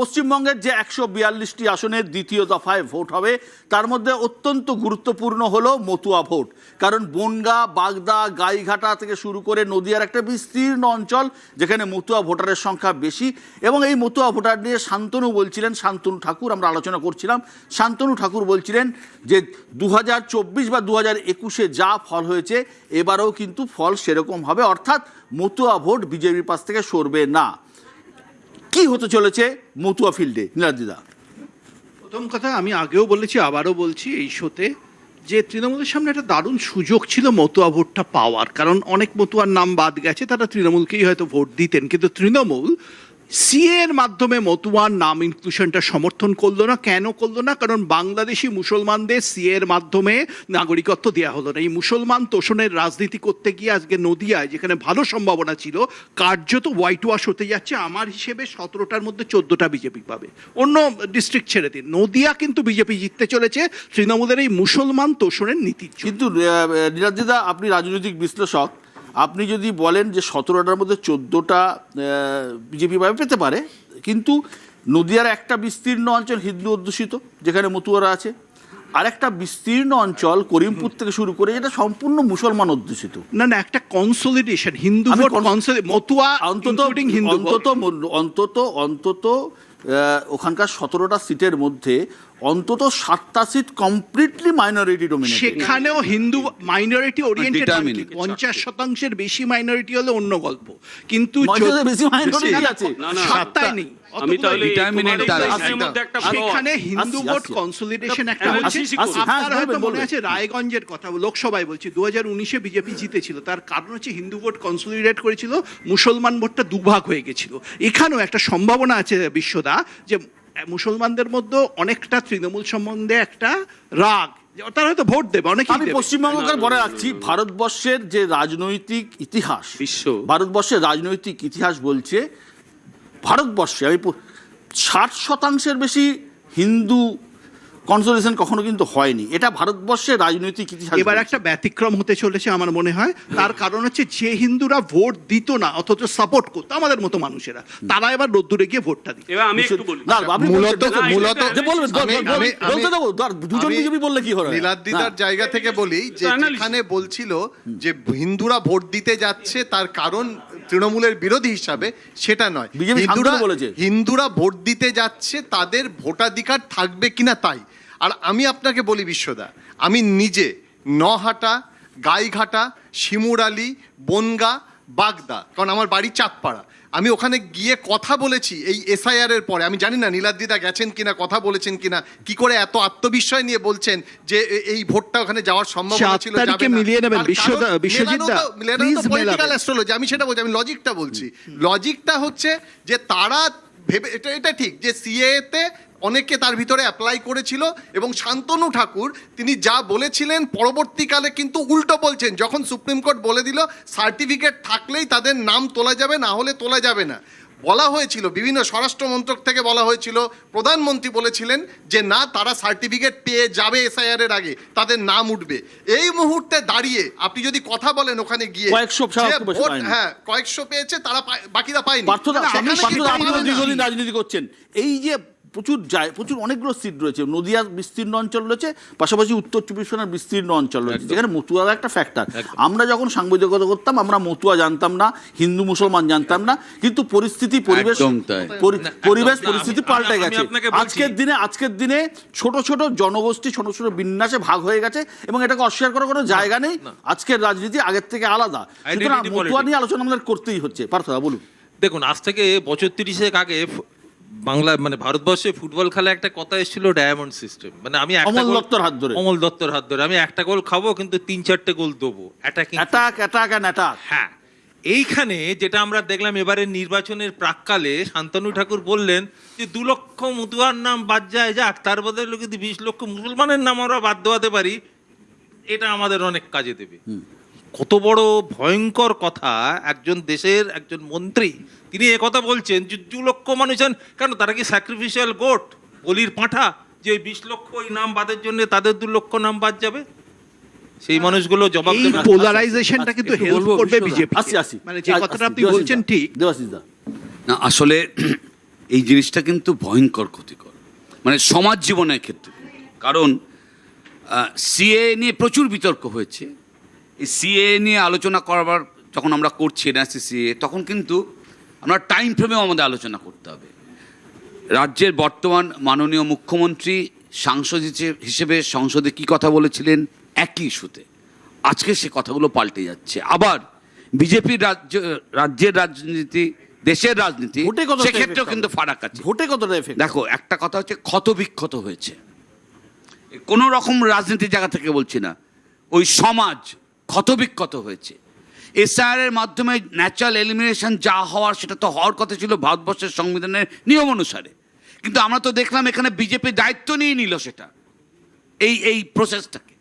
পশ্চিমবঙ্গের যে ১৪২টি আসনের দ্বিতীয় দফায় ভোট হবে তার মধ্যে অত্যন্ত গুরুত্বপূর্ণ হলো মতুয়া ভোট। কারণ বনগা, বাগদা, গাইঘাটা থেকে শুরু করে নদিয়ার একটা বিস্তীর্ণ অঞ্চল যেখানে মতুয়া ভোটারের সংখ্যা বেশি। এবং এই মতুয়া ভোটার নিয়ে শান্তনু বলছিলেন, শান্তনু ঠাকুর, আমরা আলোচনা করছিলাম, শান্তনু ঠাকুর বলছিলেন যে ২০২৪ বা ২০২১-এ যা ফল হয়েছে এবারেও কিন্তু ফল সেরকম হবে, অর্থাৎ মতুয়া ভোট বিজেপির পাশ থেকে সরবে না। কি হতে চলেছে মতুয়া ফিল্ডে নীলাদ্রিদা? প্রথম কথা, আমি আগেও বলেছি, আবারও বলছি এই শোতে, যে তৃণমূলের সামনে একটা দারুণ সুযোগ ছিল মতুয়া ভোটটা পাওয়ার। কারণ অনেক মতুয়ার নাম বাদ গেছে, তারা তৃণমূলকেই হয়তো ভোট দিতেন, কিন্তু তৃণমূল সিএ এর মাধ্যমে মতুয়ার নাম ইনক্লুশনটা সমর্থন করলো না। কেন করলো না? কারণ বাংলাদেশি মুসলমানদের সিএ এর মাধ্যমে নাগরিকত্ব দেওয়া হলো না। এই মুসলমান তোষণের রাজনীতি করতে গিয়ে আজকে নদিয়ায়, যেখানে ভালো সম্ভাবনা ছিল, কার্যত হোয়াইট ওয়াশ হতে যাচ্ছে। আমার হিসেবে 17টার মধ্যে 14টা বিজেপি পাবে, অন্য ডিস্ট্রিক্ট ছেড়ে দিন। নদিয়া কিন্তু বিজেপি জিততে চলেছে তৃণমূলের এই মুসলমান তোষণের নীতি। কিন্তু নীলাদ্রিদা, আপনি রাজনৈতিক বিশ্লেষক, আপনি যদি বলেন যে 17টার মধ্যে 14টা বিজেপি পেতে পারে, কিন্তু নদিয়ার একটা বিস্তীর্ণ অঞ্চল হিন্দু অধ্যুষিত যেখানে মতুয়ারা আছে, আর একটা বিস্তীর্ণ অঞ্চল করিমপুর থেকে শুরু করে যেটা সম্পূর্ণ মুসলমান অধ্যুষিত। না না, একটা কনসলিডেশন হিন্দু ভোট, মতুয়া অন্তত ওখানকার 17টা সিটের মধ্যে অন্তত 7টা সিট কমপ্লিটলি মাইনরিটি ডোমিনেটেড। সেখানেও হিন্দু মাইনরিটি ওরিয়েন্টেড, 50%-এর বেশি মাইনরিটি হলে অন্য গল্প, কিন্তু বেশি মাইনরিটি আছে, 7টাই নেই। আমি তাহলে সেখানে হিন্দু ভোট কনসলিডেশন একটা হচ্ছে। আপনার হয়তো মনে আছে রায়গঞ্জের কথা, লোকসভায় বলছি, 2019-এ বিজেপি জিতেছিল, তার কারণ হচ্ছে হিন্দু ভোট কনসলিডেট করেছিল, মুসলমান ভোটটা দুভাগ হয়ে গেছিল। এখানেও একটা সম্ভাবনা আছে বিশ্বদা, যে মুসলমানদের মধ্যে অনেকটা তৃণমূল সম্বন্ধে একটা রাগ, তারা হয়তো ভোট দেবে অনেকে। আমি পশ্চিমবঙ্গকে বলে রাখছি, ভারতবর্ষের যে রাজনৈতিক ইতিহাস, ভারতবর্ষের রাজনৈতিক ইতিহাস বলছে ভারতবর্ষে 60%-এর বেশি হিন্দু কনসলিডেশন কখনো কিন্তু হয়নি। এটা ভারতবর্ষের রাজনৈতিক ইতিহাস। এবার একটা ব্যতিক্রম হতে চলেছে আমার মনে হয়। তার কারণ হচ্ছে যে হিন্দুরা ভোট দিত না অথচ সাপোর্ট করতো আমাদের মতো মানুষেরা, তারা এবার রোদ্দুরে গিয়ে ভোটটা দিত। এবার আমি একটু বলি, দুজন বিজেপি বললে কি হবে? নীলাদ্রিদার জায়গা থেকে বলি, যে যেখানে বলছিল যে হিন্দুরা ভোট দিতে যাচ্ছে তার কারণ তৃণমূলের বিরোধী হিসাবে, সেটা নয়। হিন্দুরা ভোট দিতে যাচ্ছে তাদের ভোটাধিকার থাকবে কিনা তাই। আর আমি আপনাকে বলি বিশ্বদা, আমি নিজে নহাটা, গাইঘাটা, শিমুরালি, বনগা, বাগদা, কারণ আমার বাড়ি চাঁদপাড়া, আমি ওখানে গিয়ে কথা বলেছি এই এসআইআর এর পরে। আমি জানি না নীলাদ্রিদা গেছেন কিনা, কথা বলেছেন কিনা, কি করে এত আত্মবিশ্বাস নিয়ে বলছেন যে এই ভোটটা ওখানে যাওয়ার সম্ভাবনা ছিল। পলিটিক্যাল অ্যাস্ট্রোলজি, আমি সেটা বলছি, আমি লজিকটা বলছি। লজিকটা হচ্ছে যে তারা ভেবে, এটা ঠিক যে সিএ তে অনেকে তার ভিতরে অ্যাপ্লাই করেছিল, এবং শান্তনু ঠাকুর তিনি যা বলেছিলেন পরবর্তীকালে কিন্তু উল্টো বলছেন। যখন সুপ্রিম কোর্ট বলে দিল সার্টিফিকেট থাকলেই তাদের নাম তোলা যাবে, না হলে তোলা যাবে না, বলা হয়েছিল, বিভিন্ন স্বরাষ্ট্র মন্ত্রক থেকে বলা হয়েছিল, প্রধানমন্ত্রী বলেছিলেন যে না, তারা সার্টিফিকেট পেয়ে যাবে এসআইআর এর আগে, তাদের নাম উঠবে। এই মুহূর্তে দাঁড়িয়ে আপনি যদি কথা বলেন ওখানে গিয়ে, হ্যাঁ কয়েকশো পেয়েছে তারা, বাকিরা পায়নি। রাজনীতি করছেন এই যে প্রচুর অনেকগুলো সিট রয়েছে, নদিয়ার বিস্তীর্ণ অঞ্চল রয়েছে, পাশাপাশি উত্তর চব্বিশ পরগনার বিস্তীর্ণ অঞ্চল রয়েছে, যেখানে মতুয়া একটা ফ্যাক্টর। আমরা যখন সাংবাদিকতা করতাম, আমরা মতুয়া জানতাম না, হিন্দু মুসলমান জানতাম না, কিন্তু পরিস্থিতি, পরিবেশ পরিস্থিতি পাল্টে গেছে। আজকের দিনে ছোট ছোট জনগোষ্ঠী, ছোট ছোট বিন্যাসে ভাগ হয়ে গেছে, এবং এটাকে অস্বীকার করার কোনো জায়গা নেই। আজকের রাজনীতি আগের থেকে আলাদা, সুতরাং মতুয়া নিয়ে আলোচনা আমাদের করতেই হচ্ছে। পার্থদা বলুন। দেখুন, আজ থেকে বছর 30 আগে বাংলা মানে ভারতবর্ষে ফুটবল খেলা একটা কথা এসেছিল, ডায়মন্ড সিস্টেম। মানে আমি অমল দত্তর হাত ধরে আমি একটা গোল খাবো, কিন্তু 3-4টে গোল দেবো, হ্যাঁ। এইখানে যেটা আমরা দেখলাম এবারে নির্বাচনের প্রাককালে, শান্তনু ঠাকুর বললেন যে 2 লক্ষ মতুয়ার নাম বাদ যায় যাক, তার বদলে যদি 20 লক্ষ মুসলমানের নাম আমরা বাদ দেওয়াতে পারি, এটা আমাদের অনেক কাজে দেবে। কত বড় ভয়ঙ্কর কথা! একজন দেশের একজন মন্ত্রী তিনি একথা বলছেন যে 2 লক্ষ মানুষের, কেন তারা কি স্যাক্রিফিশিয়াল গোট, বলির পাঁঠা, যে 20 লক্ষ ওই নাম বাদের জন্য তাদের 2 লক্ষ নাম বাদ যাবে? সেই মানুষগুলো জবাব দেবে। এই পোলারাইজেশনটা কিন্তু হেল্প করবে বিজেপি। মানে যে কথাটা আপনি বলছেন ঠিক। দেবাশিস দা, না আসলে এই জিনিসটা কিন্তু ভয়ঙ্কর ক্ষতিকর, মানে সমাজ জীবনের ক্ষেত্রে। কারণ সিএ নিয়ে প্রচুর বিতর্ক হয়েছে। এই সিএ নিয়ে আলোচনা করবার যখন আমরা করছি এনআরসি সিএ, তখন কিন্তু আমরা টাইম ফ্রেমেও আমাদের আলোচনা করতে হবে। রাজ্যের বর্তমান মাননীয় মুখ্যমন্ত্রী সাংসদ হিসেবে সংসদে কি কথা বলেছিলেন একই ইস্যুতে, আজকে সে কথাগুলো পাল্টে যাচ্ছে। আবার বিজেপির রাজ্যের রাজনীতি, দেশের রাজনীতি, ভোটে কতটা সেক্ষেত্রেও effect কিন্তু হবে? ফারাক আছে। ভোটে কতটা এফেক্ট? দেখো, একটা কথা হচ্ছে ক্ষতবিক্ষত হয়েছে, কোনো রকম রাজনীতির জায়গা থেকে বলছি না, ওই সমাজ ক্ষতবিক্ষত হয়েছে। এসআইআর এর মাধ্যমে ন্যাচারাল এলিমিনেশন যা হওয়ার সেটা তো হওয়ার কথা ছিল ভারতবর্ষের সংবিধানের নিয়ম অনুসারে, কিন্তু আমরা তো দেখলাম এখানে বিজেপি দায়িত্ব নিয়ে নিল সেটা, এই প্রসেসটাকে।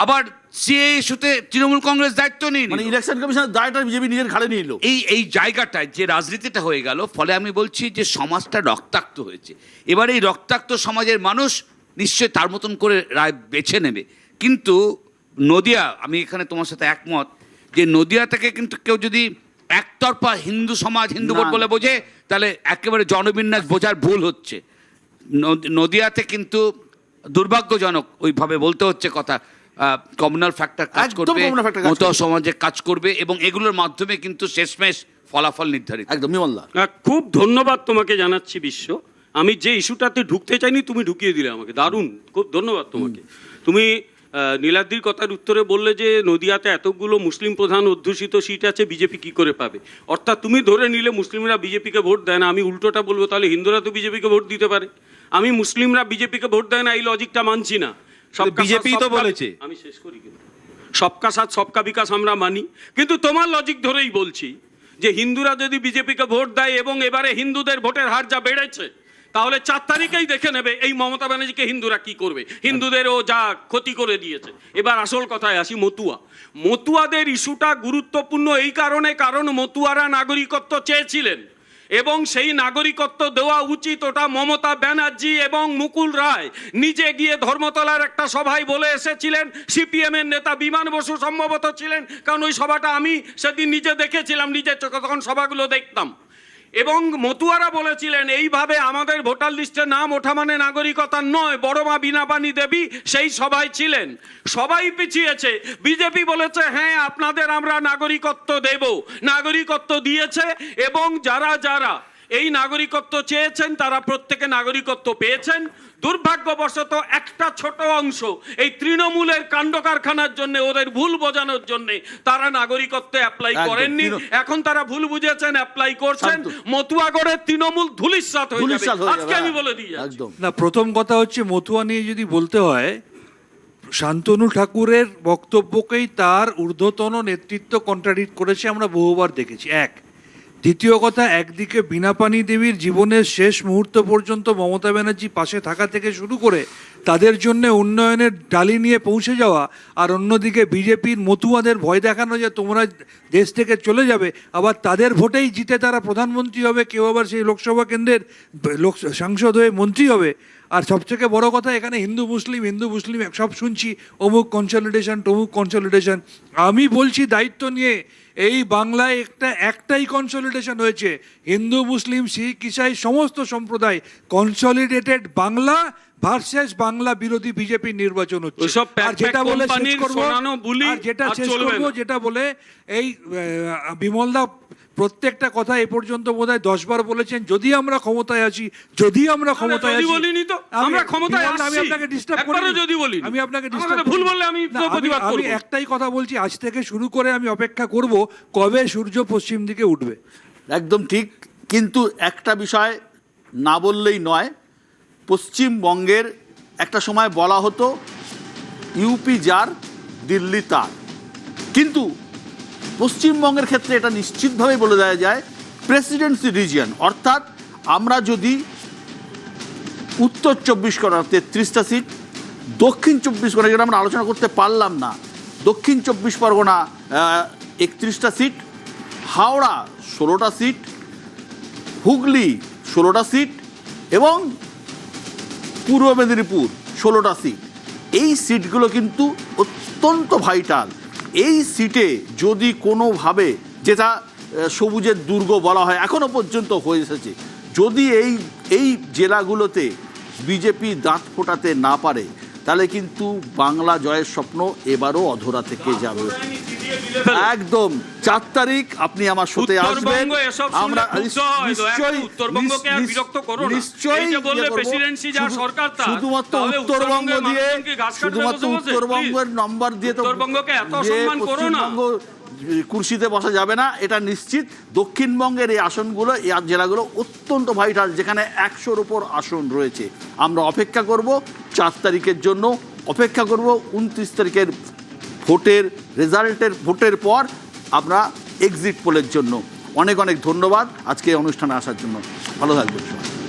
আবার সিএ ইস্যুতে তৃণমূল কংগ্রেস দায়িত্ব নিয়ে নিল, মানে ইলেকশন কমিশনের দায়টা বিজেপি নিজের ঘাড়ে নিয়ে নিল। এই জায়গাটায় যে রাজনীতিটা হয়ে গেল, ফলে আমি বলছি যে সমাজটা রক্তাক্ত হয়েছে। এবার এই রক্তাক্ত সমাজের মানুষ নিশ্চয়ই তার মতন করে রায় বেছে নেবে। কিন্তু নদিয়া, আমি এখানে তোমার সাথে একমত যে নদিয়া থেকে কিন্তু কেউ যদি একতরফা হিন্দু সমাজ হিন্দু ভোট না, বলে বোঝে, তাহলে একেবারে জনবিন্যাস বোঝার ভুল হচ্ছে। নদিয়াতে কিন্তু দুর্ভাগ্যজনক ওইভাবে বলতে হচ্ছে কথা, কমিউনাল ফ্যাক্টর কাজ একদম করবে, communal factor কাজ মতুয়া করবে। সমাজে কাজ করবে, এবং এগুলোর মাধ্যমে কিন্তু শেষমেশ ফলাফল নির্ধারিত। একদম বিমলদা, খুব ধন্যবাদ তোমাকে জানাচ্ছি বিশ্ব। আমি যে ইস্যুটাতে ঢুকতে চাইনি তুমি ঢুকিয়ে দিলে আমাকে, দারুণ, খুব ধন্যবাদ তোমাকে। তুমি নীলাদ্রির কথার উত্তরে বললে যে নদিয়াতে এতগুলো মুসলিম প্রধান অধ্যুষিত সিট আছে, বিজেপি কি করে পাবে। অর্থাৎ তুমি ধরে নিলে মুসলিমরা বিজেপিকে ভোট দেয় না। আমি উল্টোটা বলবো, তাহলে হিন্দুরা তো বিজেপিকে ভোট দিতে পারে। আমি মুসলিমরা বিজেপিকে ভোট দেয় না এই লজিকটা মানছি না। বিজেপি তো বলেছে। আমি শেষ করি, কিন্তু সবকা সাথ সবকা বিকাশ আমরা মানি, কিন্তু তোমার লজিক ধরেই বলছি যে হিন্দুরা যদি বিজেপিকে ভোট দেয় এবং এবারে হিন্দুদের ভোটের হার যা বেড়েছে, তাহলে 4 তারিখেই দেখে নেবে এই মমতা ব্যানার্জিকে হিন্দুরা কি করবে, হিন্দুদেরও যা ক্ষতি করে দিয়েছে। এবার আসল কথায় আসি, মতুয়াদের ইস্যুটা গুরুত্বপূর্ণ এই কারণে, কারণ মতুয়ারা নাগরিকত্ব চেয়েছিলেন এবং সেই নাগরিকত্ব দেওয়া উচিত। ওটা মমতা ব্যানার্জি এবং মুকুল রায় নিজে গিয়ে ধর্মতলার একটা সভায় বলে এসেছিলেন। সিপিএম এর নেতা বিমান বসু সম্ভবত ছিলেন, কারণ ওই সভাটা আমি সেদিন নিজে দেখেছিলাম, নিজের চোখে তখন সভাগুলো দেখতাম। এবং মতুয়ারা বলেছিলেন এইভাবে আমাদের ভোটার লিস্টে নাম ওঠা মানে নাগরিকতা নয়। বড় মা বীণাপাণি দেবী সেই সভায় ছিলেন, সবাই পিছিয়েছে। বিজেপি বলেছে হ্যাঁ আপনাদের আমরা নাগরিকত্ব দেব, নাগরিকত্ব দিয়েছে এবং যারা যারা এই নাগরিকত্ব চেয়েছেন তারা প্রত্যেকে নাগরিকত্ব পেয়েছেন। দুর্ভাগ্যবশত একটা ছোট অংশ এই তৃণমূলের কাণ্ড কারখানার জন্য, ওদের ভুল বোঝানোর জন্য তারা নাগরিকত্ব অ্যাপ্লাই করেননি। এখন তারা ভুল বুঝেছেন, অ্যাপ্লাই করছেন। মতুয়াগড়ের তৃণমূল ধুলিস্যাৎ হয়ে যাবে, আজকে আমি বলে দিই। একদম না, প্রথম কথা হচ্ছে মতুয়া নিয়ে যদি বলতে হয়, শান্তনু ঠাকুরের বক্তব্যকেই তার ঊর্ধ্বতন নেতৃত্ব কন্ট্রাডিক্ট করেছে, আমরা বহুবার দেখেছি। এক, দ্বিতীয় কথা, একদিকে বীণাপাণি দেবীর জীবনের শেষ মুহূর্ত পর্যন্ত মমতা ব্যানার্জি পাশে থাকা থেকে শুরু করে তাদের জন্য উন্নয়নের ডালি নিয়ে পৌঁছে যাওয়া, আর অন্যদিকে বিজেপির মতুয়াদের ভয় দেখানো যে তোমরা দেশ থেকে চলে যাবে, আবার তাদের ভোটেই জিতে তারা প্রধানমন্ত্রী হবে, কেউ আবার সেই লোকসভা কেন্দ্রের সাংসদ হয়ে মন্ত্রী হবে। আর সবথেকে বড় কথা, এখানে হিন্দু মুসলিম সব শুনছি, অমুক কনসলিডেশন তমুক কনসলিডেশন। আমি বলছি দায়িত্ব নিয়ে, এই বাংলায় একটাই কনসলিডেশন হয়েছে, হিন্দু মুসলিম শিখ ইসাই সমস্ত সম্প্রদায় কনসলিডেটেড বাংলা ভার্সেস বাংলা বিরোধী বিজেপি নির্বাচন হচ্ছে। আর যেটা বলে শেষ করবো, যেটা বলে এই বিমলদা প্রত্যেকটা কথা এ পর্যন্ত বোধহয় 10 বার বলেছেন, যদি আমরা ক্ষমতায় আছি, যদি আমরা ক্ষমতায় আছি। বলিনি তো আমরা ক্ষমতায় আসছি, আমি আপনাকে ডিস্টার্ব করি, যদি বলি আমি আপনাকে ভুল বললে আমি প্রতিবাদ করব। আমি একটাই কথা বলছি, আজ থেকে শুরু করে আমি অপেক্ষা করব কবে সূর্য পশ্চিম দিকে উঠবে। একদম ঠিক। কিন্তু একটা বিষয় না বললেই নয়, পশ্চিমবঙ্গের একটা সময় বলা হতো ইউপি যার দিল্লি তার, কিন্তু পশ্চিমবঙ্গের ক্ষেত্রে এটা নিশ্চিতভাবে বলে দেওয়া যায় প্রেসিডেন্সি রিজিয়ন। অর্থাৎ আমরা যদি উত্তর 24 পরগনা 33টা সিট, দক্ষিণ 24 পরগনা, যেটা আমরা আলোচনা করতে পারলাম না, দক্ষিণ 24 পরগনা 31টা সিট, হাওড়া 16টা সিট, হুগলি 16টা সিট এবং পূর্ব মেদিনীপুর 16টা সিট। এই সিটগুলো কিন্তু অত্যন্ত ভাইটাল। এই সিটে যদি কোনোভাবে, যেটা সবুজের দুর্গ বলা হয় এখনো পর্যন্ত হয়ে এসেছে, যদি এই জেলাগুলোতে বিজেপি দাঁত ফোটাতে না পারে তাহলে কিন্তু বাংলা জয়ের স্বপ্ন এবারও অধরা থেকে যাবে। একদম 4 তারিখ আপনি আমার সাথে আসবেন, আমরা শুধুমাত্র উত্তরবঙ্গের নম্বর দিয়ে তো পশ্চিমবঙ্গ কুর্সিতে বসা যাবে না, এটা নিশ্চিত। দক্ষিণবঙ্গের এই আসনগুলো, এই জেলাগুলো অত্যন্ত ভাইটাল, যেখানে 100-র উপর আসন রয়েছে। আমরা অপেক্ষা করব 4 তারিখের জন্য, অপেক্ষা করব 29 তারিখের ভোটের পর আমরা এক্সিট পোলের জন্য। অনেক অনেক ধন্যবাদ আজকে অনুষ্ঠানে আসার জন্য। ভালো থাকবেন।